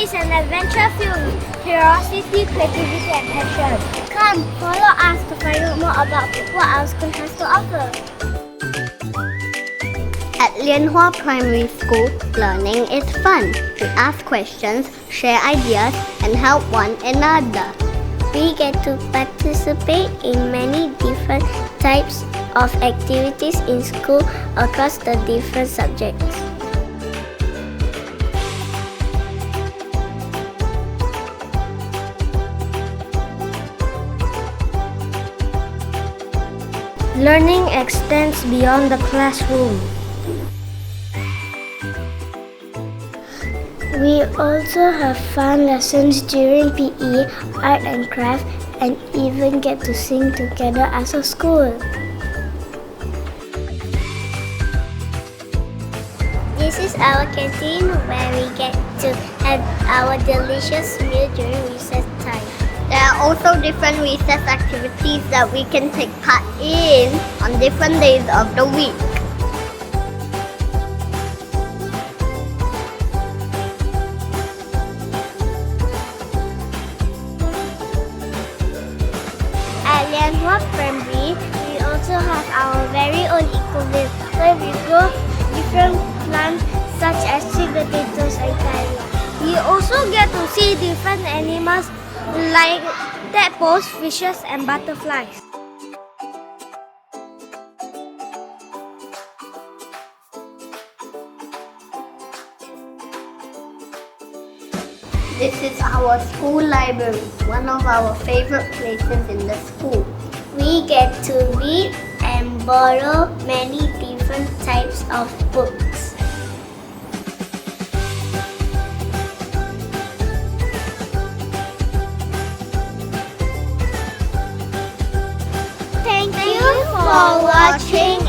is an adventure filled with curiosity, creativity, and passion. Come, follow us to find out more about what our school has to offer. At Lianhua Primary School, learning is fun. We ask questions, share ideas, and help one another. We get to participate in many different types of activities in school across the different subjects. Learning extends beyond the classroom. We also have fun lessons during PE, art and craft, and even get to sing together as a school. This is our canteen where we get to have our delicious meal during recess time. There are also different recess activities that we can take part in on different days of the week. At Lianhua Primary, we also have our very own ecoville where we grow different plants such as sweet potatoes and cauliflower. We also get to see different animals like tadpoles, fishes, and butterflies. This is our school library, one of our favorite places in the school. We get to read and borrow many different types of books. Thank you for watching